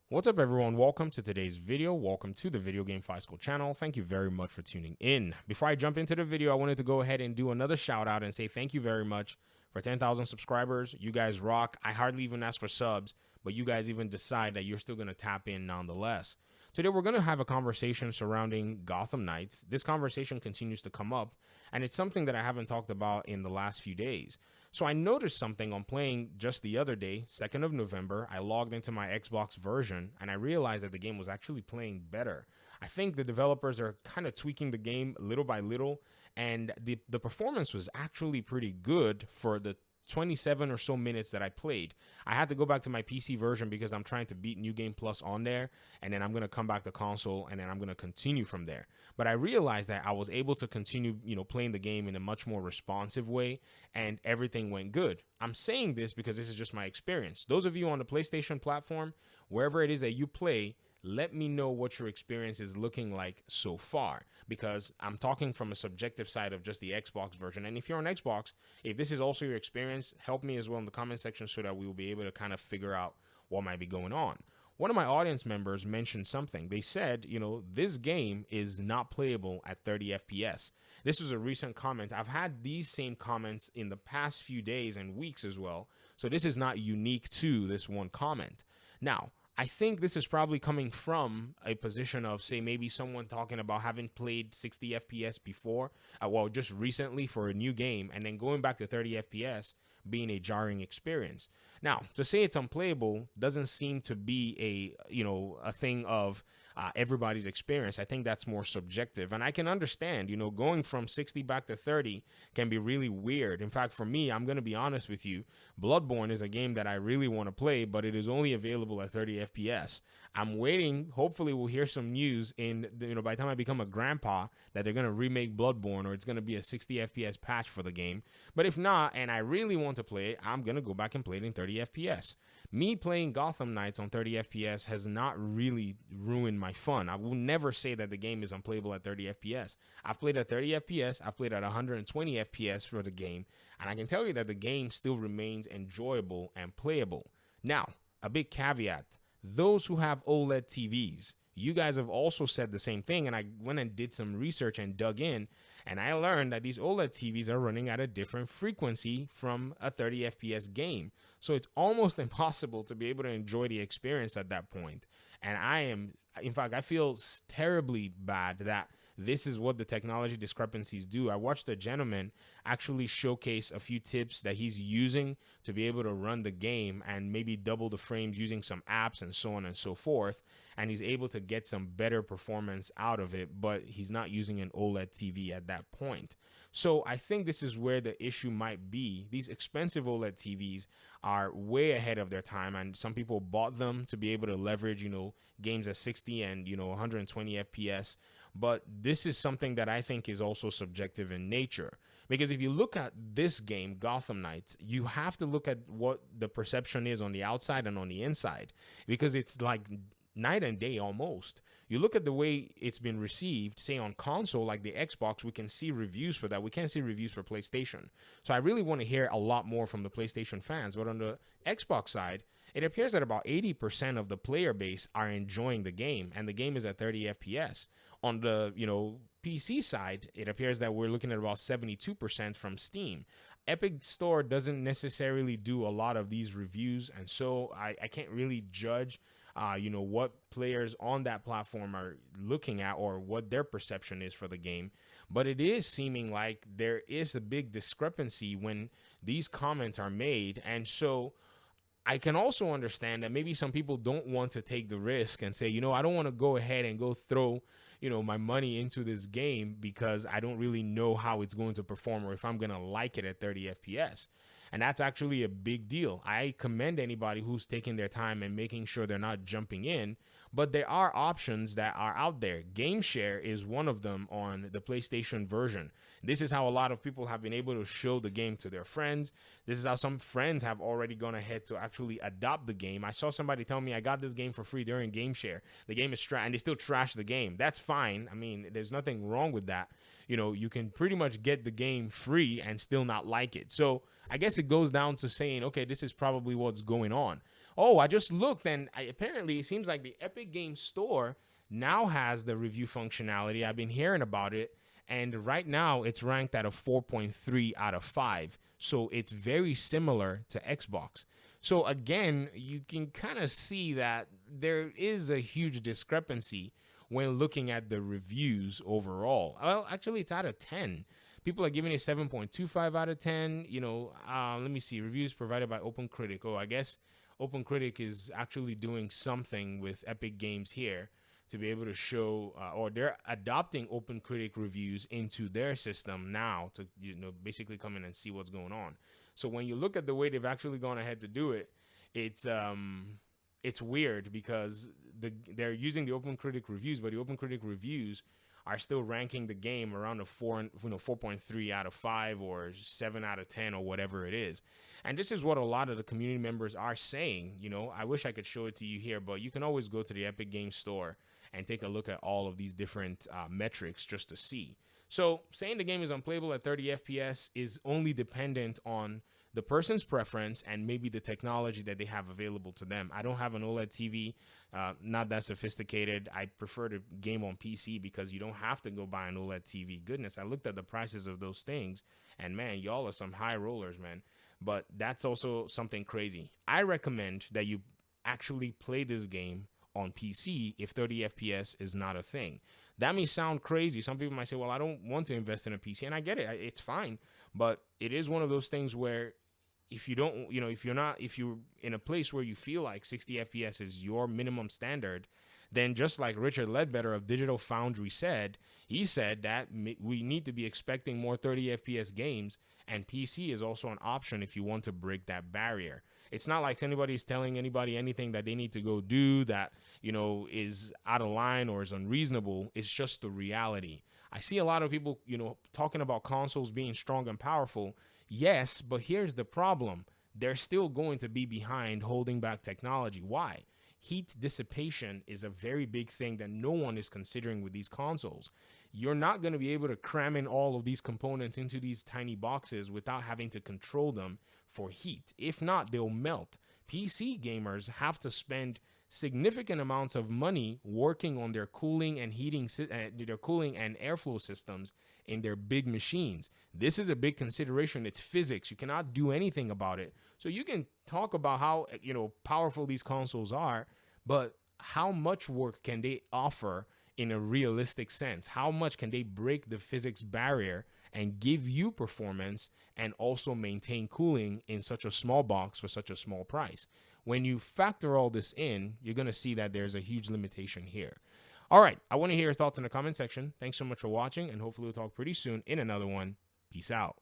What's up, everyone? Welcome to today's video. Welcome to the Video Game Five School channel. Thank you very much for tuning in. Before I jump into the video, I wanted to go ahead and do another shout out and say thank you very much for 10,000 subscribers. You guys rock. I hardly even ask for subs, but you guys even decide that you're still going to tap in nonetheless. Today, we're going to have a conversation surrounding Gotham Knights. This conversation continues to come up, and it's something that I haven't talked about in the last few days. So I noticed something on playing just the other day, 2nd of November. I logged into my Xbox version and I realized that the game was actually playing better. I think the developers are kind of tweaking the game little by little, and the performance was actually pretty good for the 27 or so minutes that I played. I had to go back to my PC version because I'm trying to beat New Game Plus on there, and then I'm going to come back to console, and then I'm going to continue from there. But I realized that I was able to continue, playing the game in a much more responsive way, and everything went good. I'm saying this because this is just my experience. Those of you on the PlayStation platform, wherever it is that you play, let me know what your experience is looking like so far, because I'm talking from a subjective side of just the Xbox version. And if you're on Xbox, if this is also your experience, help me as well in the comment section so that we will be able to kind of figure out what might be going on. One of my audience members mentioned something. They said, this game is not playable at 30 FPS. This was a recent comment. I've had these same comments in the past few days and weeks as well. So this is not unique to this one comment. Now, I think this is probably coming from a position of, say, maybe someone talking about having played 60 FPS before, just recently for a new game, and then going back to 30 FPS being a jarring experience. Now, to say it's unplayable doesn't seem to be a thing of everybody's experience. I think that's more subjective, and I can understand, going from 60 back to 30 can be really weird. In fact, for me, I'm going to be honest with you, Bloodborne is a game that I really want to play, but it is only available at 30 FPS. I'm waiting. Hopefully we'll hear some news by the time I become a grandpa that they're going to remake Bloodborne, or it's going to be a 60 FPS patch for the game. But if not, and I really want to play it, I'm going to go back and play it in 30 FPS. Me playing Gotham Knights on 30 FPS has not really ruined my fun. I will never say that the game is unplayable at 30 FPS. I've played at 30 FPS, I've played at 120 FPS for the game, and I can tell you that the game still remains enjoyable and playable. Now, a big caveat, those who have OLED TVs, you guys have also said the same thing, and I went and did some research and dug in, and I learned that these OLED TVs are running at a different frequency from a 30 FPS game. So it's almost impossible to be able to enjoy the experience at that point. And in fact, I feel terribly bad that this is what the technology discrepancies do. I watched a gentleman actually showcase a few tips that he's using to be able to run the game and maybe double the frames using some apps and so on and so forth. And he's able to get some better performance out of it, but he's not using an OLED TV at that point. So I think this is where the issue might be. These expensive OLED TVs are way ahead of their time, and some people bought them to be able to leverage, games at 60 and, 120 FPS. But this is something that I think is also subjective in nature. Because if you look at this game, Gotham Knights, you have to look at what the perception is on the outside and on the inside. Because it's like night and day almost. You look at the way it's been received, say on console like the Xbox, we can see reviews for that. We can't see reviews for PlayStation. So I really want to hear a lot more from the PlayStation fans. But on the Xbox side, it appears that about 80% of the player base are enjoying the game, and the game is at 30 FPS. On the, PC side, it appears that we're looking at about 72% from Steam. Epic Store doesn't necessarily do a lot of these reviews, and so I can't really judge what players on that platform are looking at or what their perception is for the game. But it is seeming like there is a big discrepancy when these comments are made. And so I can also understand that maybe some people don't want to take the risk and say, I don't want to go ahead and go throw my money into this game because I don't really know how it's going to perform or if I'm going to like it at 30 FPS. And that's actually a big deal. I commend anybody who's taking their time and making sure they're not jumping in. But there are options that are out there. Game Share is one of them on the PlayStation version. This is how a lot of people have been able to show the game to their friends. This is how some friends have already gone ahead to actually adopt the game. I saw somebody tell me I got this game for free during Game Share. The game is and they still trash the game. That's fine. I mean, there's nothing wrong with that. You can pretty much get the game free and still not like it. So I guess it goes down to saying, okay, this is probably what's going on. Oh, I just looked, and apparently it seems like the Epic Games Store now has the review functionality. I've been hearing about it, and right now it's ranked at a 4.3 out of 5. So it's very similar to Xbox. So again, you can kind of see that there is a huge discrepancy when looking at the reviews overall. Well, actually, it's out of 10. People are giving it 7.25 out of 10. Let me see. Reviews provided by OpenCritic. Oh, I guess OpenCritic is actually doing something with Epic Games here to be able to show, or they're adopting OpenCritic reviews into their system now to, basically come in and see what's going on. So when you look at the way they've actually gone ahead to do it, it's weird because they're using the OpenCritic reviews, but the OpenCritic reviews are still ranking the game around a 4.3 out of 5 or 7 out of 10 or whatever it is. And this is what a lot of the community members are saying. I wish I could show it to you here, but you can always go to the Epic Games Store and take a look at all of these different metrics just to see. So saying the game is unplayable at 30 FPS is only dependent on the person's preference and maybe the technology that they have available to them. I don't have an OLED TV, not that sophisticated. I prefer to game on PC because you don't have to go buy an OLED TV. Goodness, I looked at the prices of those things, and man, y'all are some high rollers, man. But that's also something crazy. I recommend that you actually play this game on PC if 30 FPS is not a thing. That may sound crazy. Some people might say, well, I don't want to invest in a PC, and I get it. It's fine. But it is one of those things where if you don't, if you're in a place where you feel like 60 FPS is your minimum standard, then just like Richard Ledbetter of Digital Foundry said, he said that we need to be expecting more 30 FPS games, and PC is also an option if you want to break that barrier. It's not like anybody's telling anybody anything that they need to go do that, is out of line or is unreasonable. It's just the reality. I see a lot of people, talking about consoles being strong and powerful. Yes, but here's the problem. They're still going to be behind holding back technology. Why? Heat dissipation is a very big thing that no one is considering with these consoles. You're not going to be able to cram in all of these components into these tiny boxes without having to control them for heat. If not, they'll melt. PC gamers have to spend significant amounts of money working on their cooling and their cooling and airflow systems in their big machines. This is a big consideration. It's physics. You cannot do anything about it. So you can talk about how, powerful these consoles are, but how much work can they offer in a realistic sense? How much can they break the physics barrier and give you performance and also maintain cooling in such a small box for such a small price? When you factor all this in, you're going to see that there's a huge limitation here. All right, I want to hear your thoughts in the comment section. Thanks so much for watching, and hopefully we'll talk pretty soon in another one. Peace out.